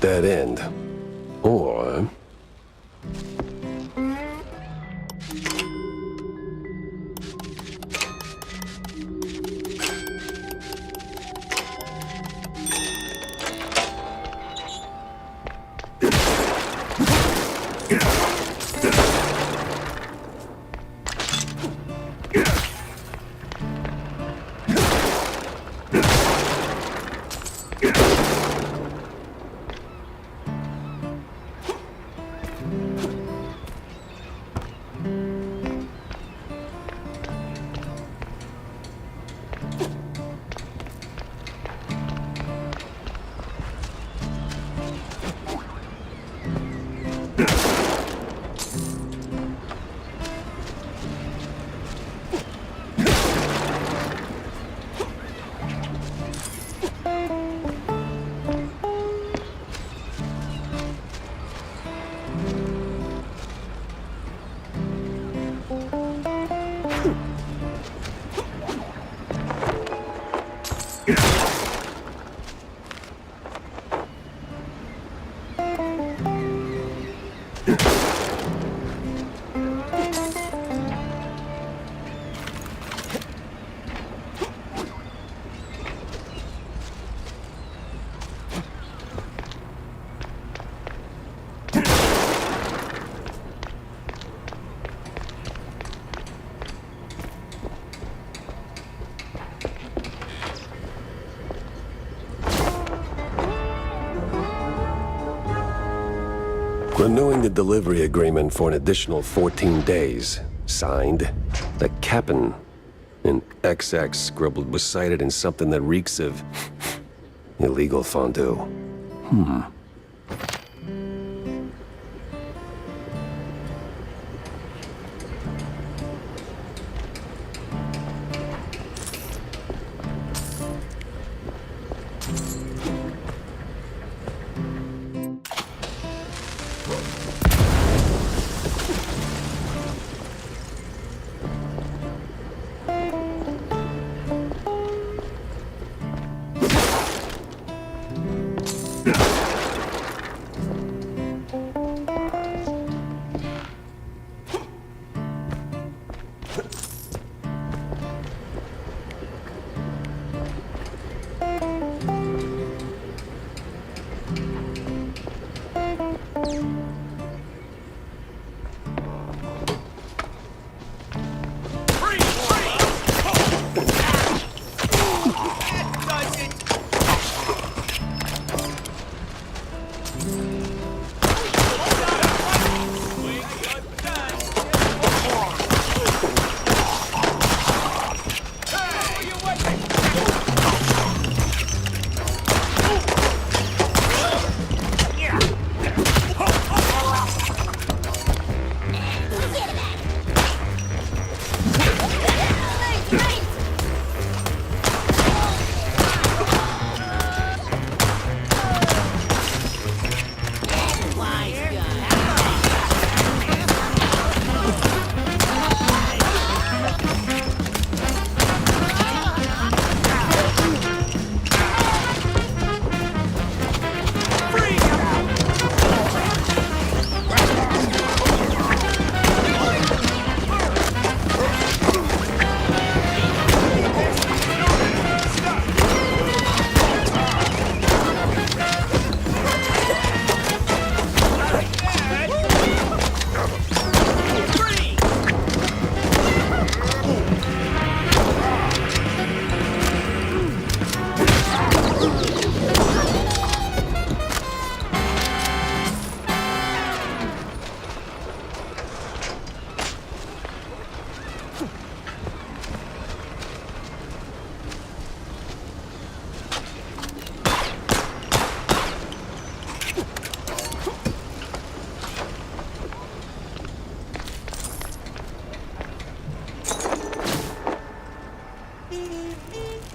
Dead end. Or... Renewing the delivery agreement for an additional 14 days. Signed, the Cap'n. In XX scribbled was cited in something that reeks of illegal fondue.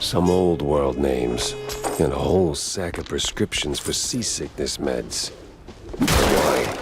Some old world names, and a whole sack of prescriptions for seasickness meds. Why?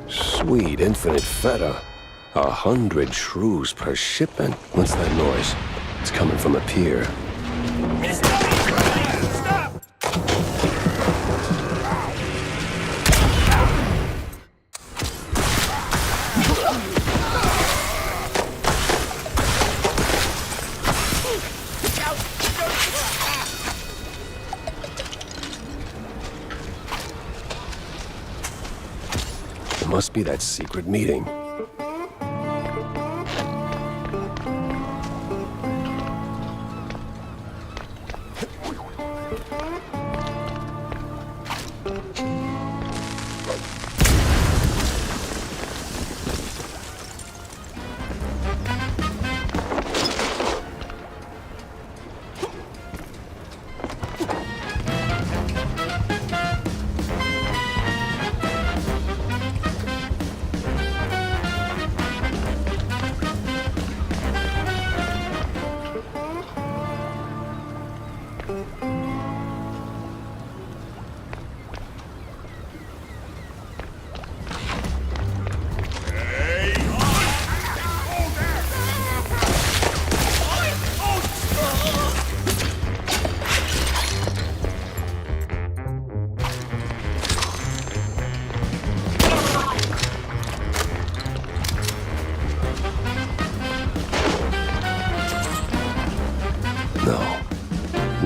Sweet infinite feta. 100 shrews per shipment. What's that noise? It's coming from a pier. Stop! It must be that secret meeting.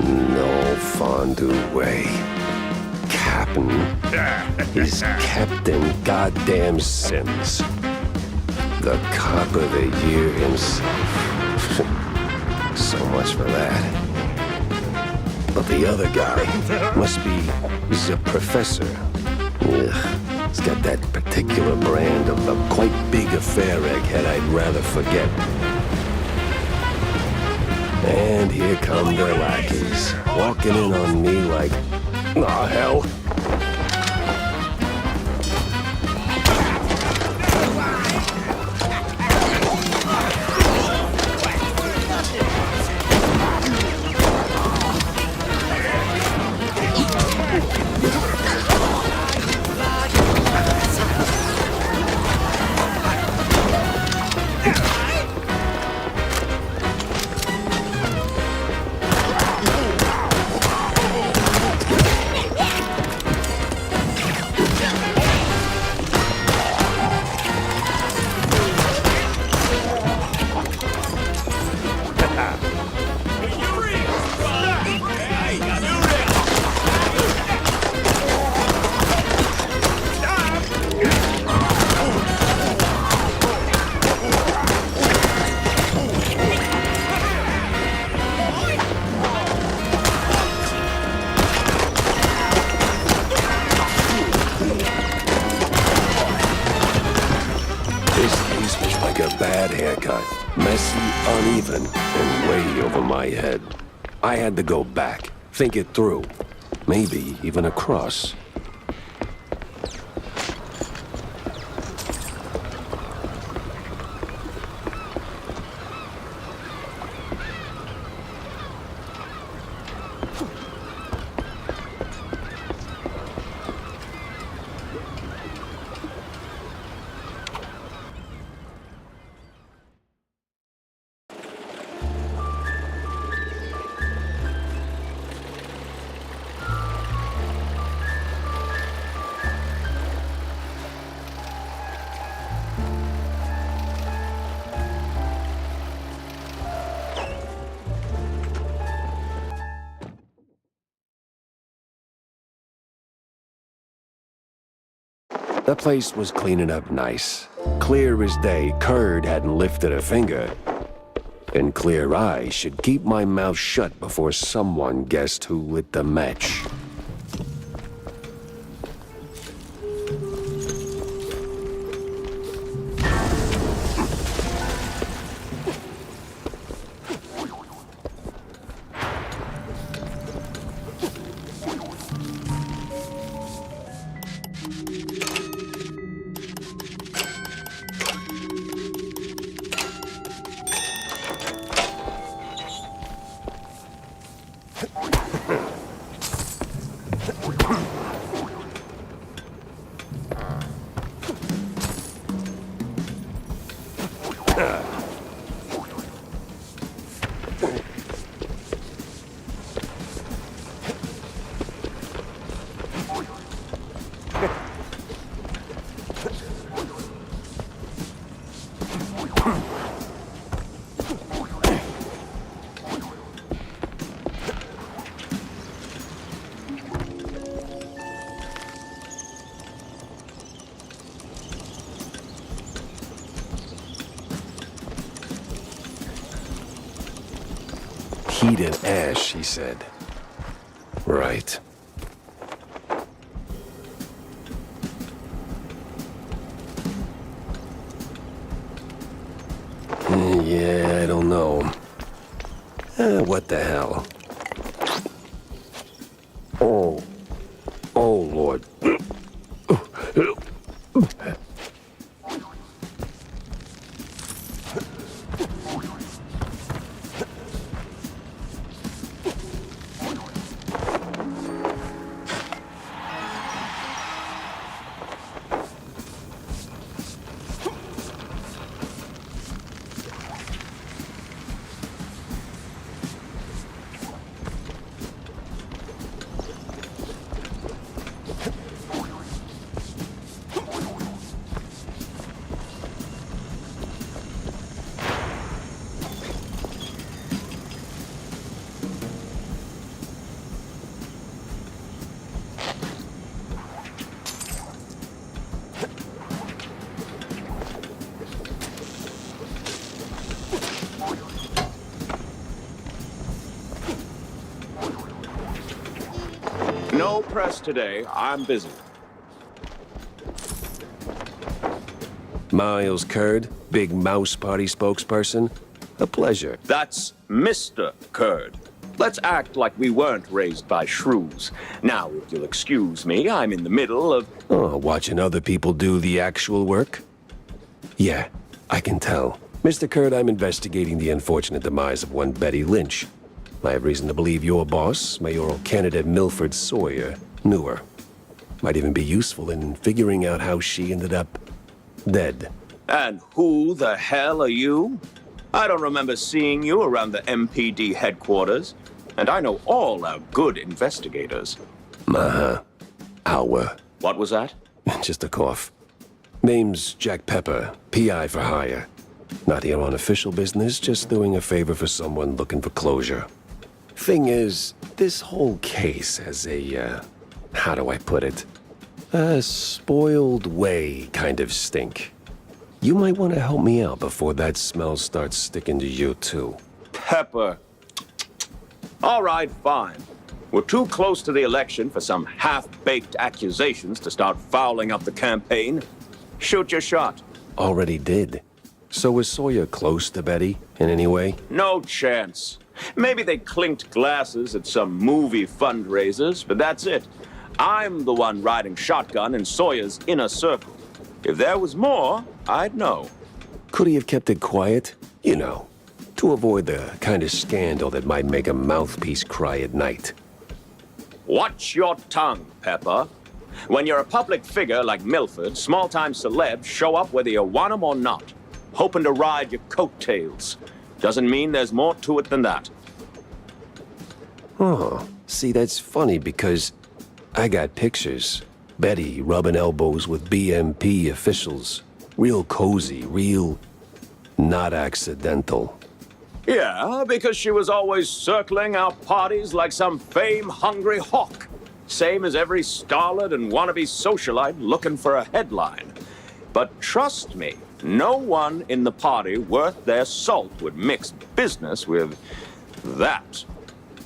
No fondue way. Captain is Captain Goddamn Sims. The cop of the year himself. So much for that. But the other guy must be the professor. Ugh. He's got that particular brand of the quite big affair egghead I'd rather forget. And here come their lackeys, walking in on me like, oh hell. bad haircut. Messy, uneven, and way over my head. I had to go back, think it through. Maybe even across. The place was cleaning up nice. Clear as day, Curd hadn't lifted a finger. And clear I should keep my mouth shut before someone guessed who lit the match. Heat and ash, he said. Right. Yeah, I don't know. What the hell? Oh. Oh, Lord. No press today. I'm busy. Miles Curd, Big Mouse Party spokesperson. A pleasure. That's Mr. Curd. Let's act like we weren't raised by shrews. Now, if you'll excuse me, I'm in the middle of... Oh, watching other people do the actual work? Yeah, I can tell. Mr. Curd, I'm investigating the unfortunate demise of one Betty Lynch. I have reason to believe your boss, mayoral candidate Milford Sawyer, knew her. Might even be useful in figuring out how she ended up dead. And who the hell are you? I don't remember seeing you around the MPD headquarters. And I know all our good investigators. Our. What was that? Just a cough. Name's Jack Pepper, PI for hire. Not here on official business, just doing a favor for someone looking for closure. Thing is, this whole case has a, how do I put it? A spoiled way kind of stink. You might want to help me out before that smell starts sticking to you, too. Pepper. All right, fine. We're too close to the election for some half-baked accusations to start fouling up the campaign. Shoot your shot. Already did. So was Sawyer close to Betty in any way? No chance. Maybe they clinked glasses at some movie fundraisers, but that's it. I'm the one riding shotgun in Sawyer's inner circle. If there was more, I'd know. Could he have kept it quiet? You know, to avoid the kind of scandal that might make a mouthpiece cry at night. Watch your tongue, Pepper. When you're a public figure like Milford, small-time celebs show up whether you want them or not, hoping to ride your coattails. Doesn't mean there's more to it than that. Oh, see, that's funny because I got pictures. Betty rubbing elbows with BMP officials. Real cozy, real not accidental. Yeah, because she was always circling our parties like some fame-hungry hawk. Same as every starlet and wannabe socialite looking for a headline. But trust me, no one in the party worth their salt would mix business with that.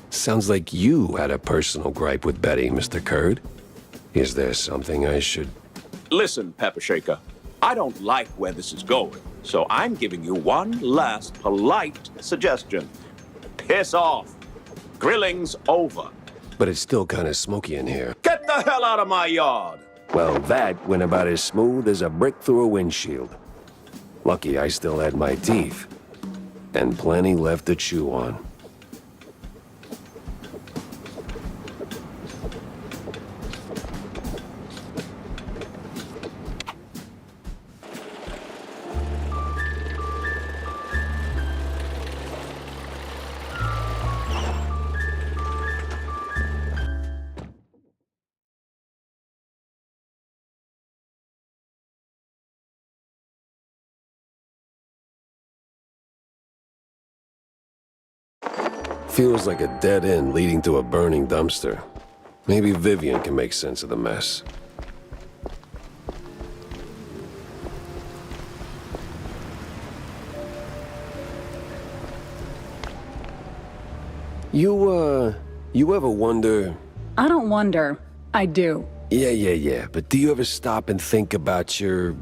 Sounds like you had a personal gripe with Betty, Mr. Curd. Is there something I should... Listen, Pepper Shaker, I don't like where this is going, so I'm giving you one last polite suggestion. Piss off. Grilling's over. But it's still kind of smoky in here. Get the hell out of my yard! Well, that went about as smooth as a brick through a windshield. Lucky I still had my teeth. And plenty left to chew on. Feels like a dead end leading to a burning dumpster. Maybe Vivian can make sense of the mess. You ever wonder... I don't wonder. I do. Yeah, but do you ever stop and think about your,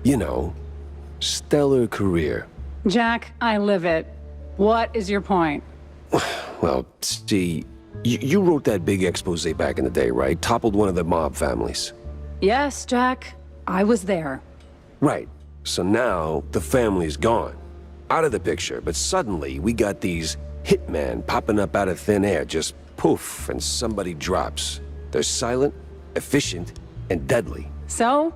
you know, stellar career? Jack, I live it. What is your point? Well, see, you wrote that big expose back in the day, right? Toppled one of the mob families. Yes, Jack. I was there. Right. So now, the family's gone. Out of the picture, but suddenly we got these hitmen popping up out of thin air, just poof, and somebody drops. They're silent, efficient, and deadly. So?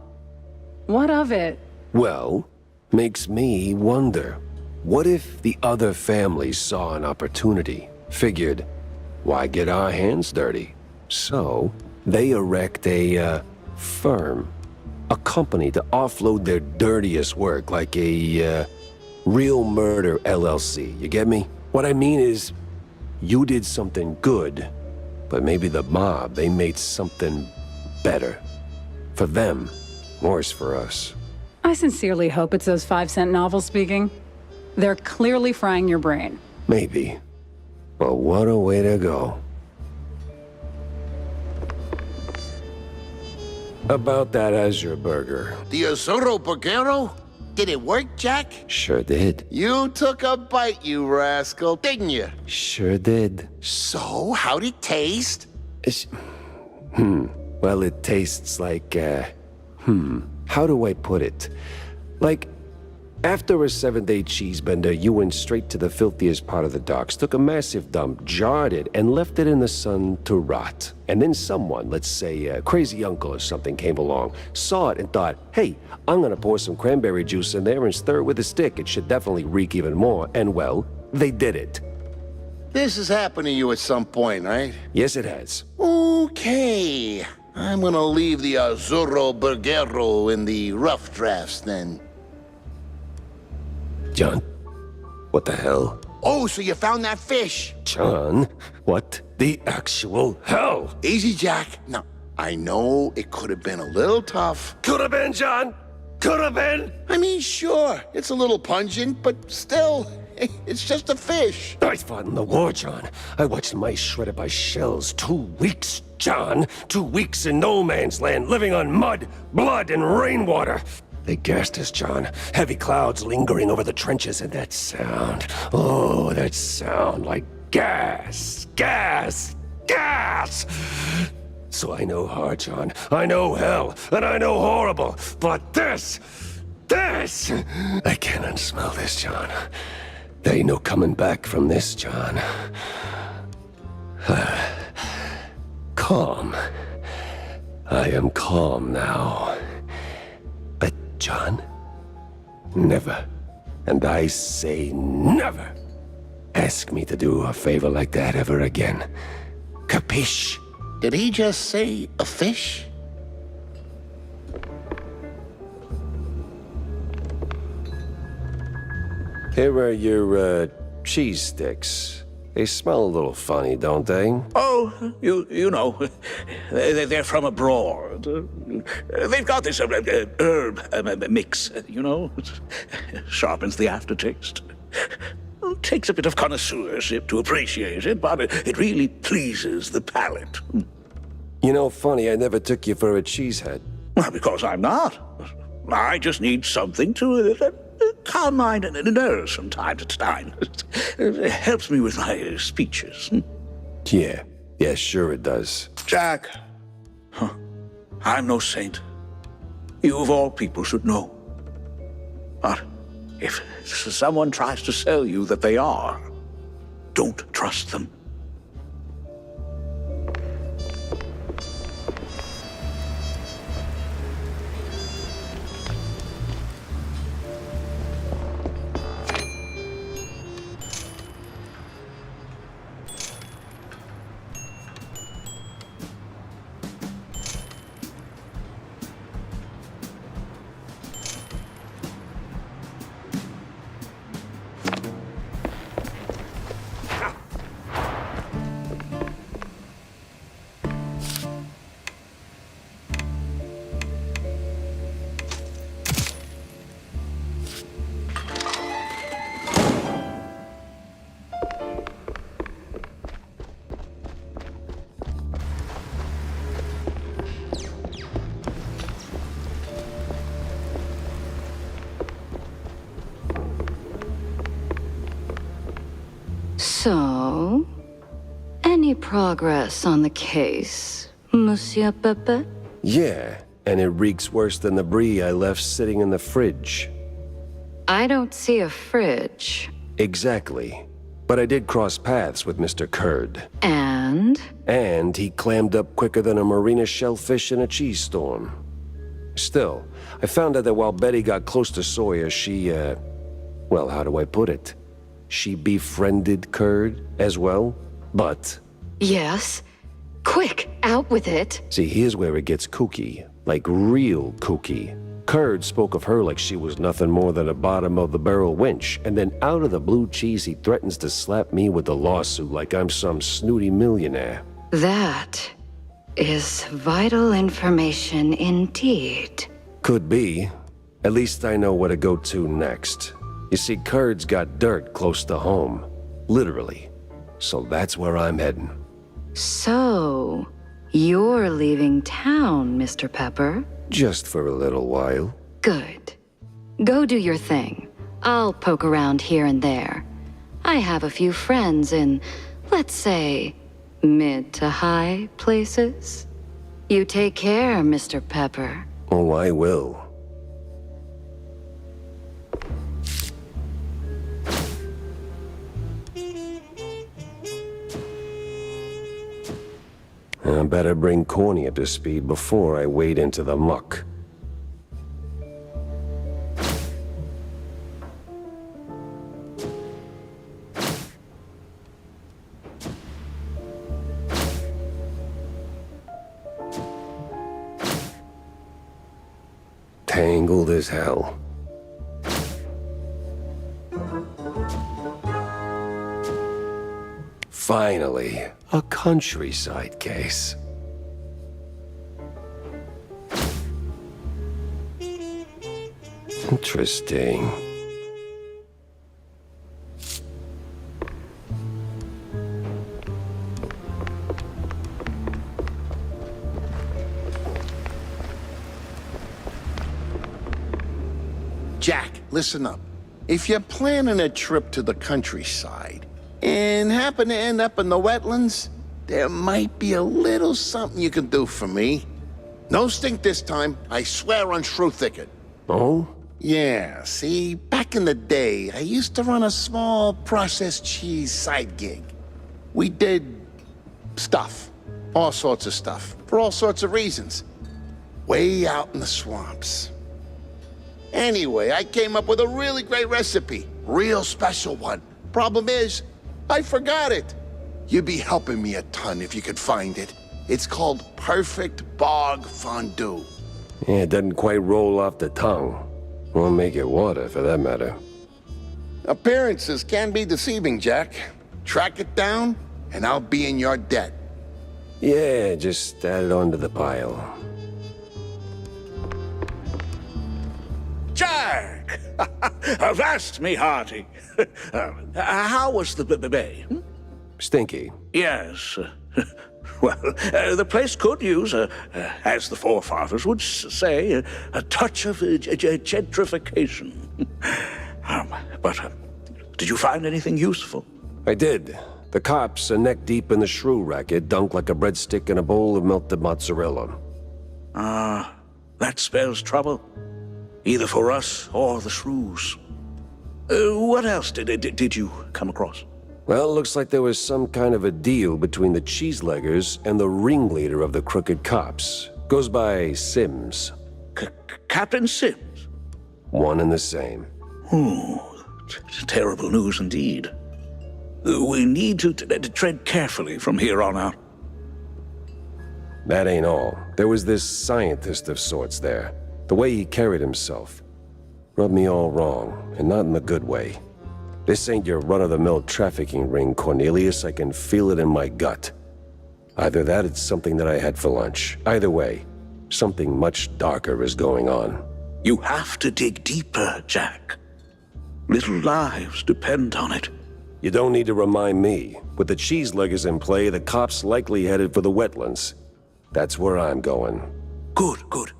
What of it? Well, makes me wonder. What if the other families saw an opportunity, figured, why get our hands dirty? So, they erect a, firm. A company to offload their dirtiest work, like a, Real Murder LLC, you get me? What I mean is, you did something good, but maybe the mob, they made something better. For them, worse for us. I sincerely hope it's those 5-cent novels speaking. They're clearly frying your brain. Maybe. But what a way to go. About that Azure burger. The Azuro Burgero? Did it work, Jack? Sure did. You took a bite, you rascal, didn't you? Sure did. So, how'd it taste? It's, well, it tastes like, how do I put it? Like, after a 7-day cheese bender, you went straight to the filthiest part of the docks, took a massive dump, jarred it, and left it in the sun to rot. And then someone, let's say a crazy uncle or something, came along, saw it and thought, hey, I'm gonna pour some cranberry juice in there and stir it with a stick. It should definitely reek even more. And well, they did it. This has happened to you at some point, right? Yes, it has. Okay. I'm gonna leave the Azuro Burgero in the rough drafts then. John, what the hell? Oh, so you found that fish? John, what the actual hell? Easy, Jack. Now, I know it could have been a little tough. Could have been, John. Could have been. I mean, sure, it's a little pungent, but still, it's just a fish. I fought in the war, John. I watched mice shredded by shells. 2 weeks, John. 2 weeks in no man's land, living on mud, blood, and rainwater. They gassed us, John. Heavy clouds lingering over the trenches, and that sound. Oh, that sound like gas. Gas. Gas! So I know hard, John. I know hell, and I know horrible. But this! I cannot smell this, John. There ain't no coming back from this, John. Calm. I am calm now. But, John, never, and I say never, ask me to do a favor like that ever again. Capiche? Did he just say a fish? Here are your, cheese sticks. They smell a little funny, don't they? Oh, you know, they're from abroad. They've got this herb mix, you know. Sharpens the aftertaste. Takes a bit of connoisseurship to appreciate it, but it really pleases the palate. You know, funny, I never took you for a cheesehead. Well, because I'm not. I just need something to calm my nerves from time to time. It helps me with my speeches. Yeah, sure it does. Jack, I'm no saint. You of all people should know. But if someone tries to sell you that they are, don't trust them. So, any progress on the case, Monsieur Pepe? Yeah, and it reeks worse than the brie I left sitting in the fridge. I don't see a fridge. Exactly. But I did cross paths with Mr. Kurd. And? And he clammed up quicker than a marina shellfish in a cheese storm. Still, I found out that while Betty got close to Sawyer, she, well, how do I put it? She befriended Kurd as well, but... Yes. Quick, out with it. See, here's where it gets kooky. Like real kooky. Kurd spoke of her like she was nothing more than a bottom-of-the-barrel wench, and then out of the blue cheese he threatens to slap me with a lawsuit like I'm some snooty millionaire. That is vital information indeed. Could be. At least I know where to go to next. You see, Kurd's got dirt close to home. Literally. So that's where I'm heading. So, you're leaving town, Mr. Pepper? Just for a little while. Good. Go do your thing. I'll poke around here and there. I have a few friends in, let's say, mid to high places. You take care, Mr. Pepper. Oh, I will. I better bring Corny up to speed before I wade into the muck. Tangled as hell. Finally, a countryside case. Interesting. Jack, listen up. If you're planning a trip to the countryside and happen to end up in the wetlands, there might be a little something you can do for me. No stink this time, I swear on Shrew Thicket. Oh? Yeah, see, back in the day, I used to run a small processed cheese side gig. We did stuff, all sorts of stuff, for all sorts of reasons. Way out in the swamps. Anyway, I came up with a really great recipe. Real special one. Problem is, I forgot it. You'd be helping me a ton if you could find it. It's called Perfect Bog Fondue. Yeah, it doesn't quite roll off the tongue. Won't make it water, for that matter. Appearances can be deceiving, Jack. Track it down, and I'll be in your debt. Yeah, just add it onto the pile. Jack! Avast me hearty. How was the bay? Hmm? Stinky. Yes. Well, the place could use, as the forefathers would say, a touch of gentrification. But did you find anything useful? I did. The cops are neck deep in the shrew racket, dunked like a breadstick in a bowl of melted mozzarella. That spells trouble. Either for us or the shrews. What else did you come across? Well, looks like there was some kind of a deal between the cheeseleggers and the ringleader of the crooked cops. Goes by Sims. Captain Sims? One and the same. Terrible news indeed. We need to tread carefully from here on out. That ain't all. There was this scientist of sorts there. The way he carried himself rubbed me all wrong, and not in the good way. This ain't your run-of-the-mill trafficking ring, Cornelius. I can feel it in my gut. Either that, it's something that I had for lunch. Either way, something much darker is going on. You have to dig deeper, Jack. Little lives depend on it. You don't need to remind me. With the cheeseleggers in play, the cops likely headed for the wetlands. That's where I'm going. Good, good.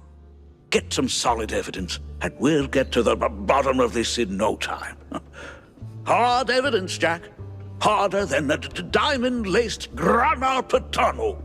Get some solid evidence, and we'll get to the bottom of this in no time. Hard evidence, Jack. Harder than a diamond-laced grana padano.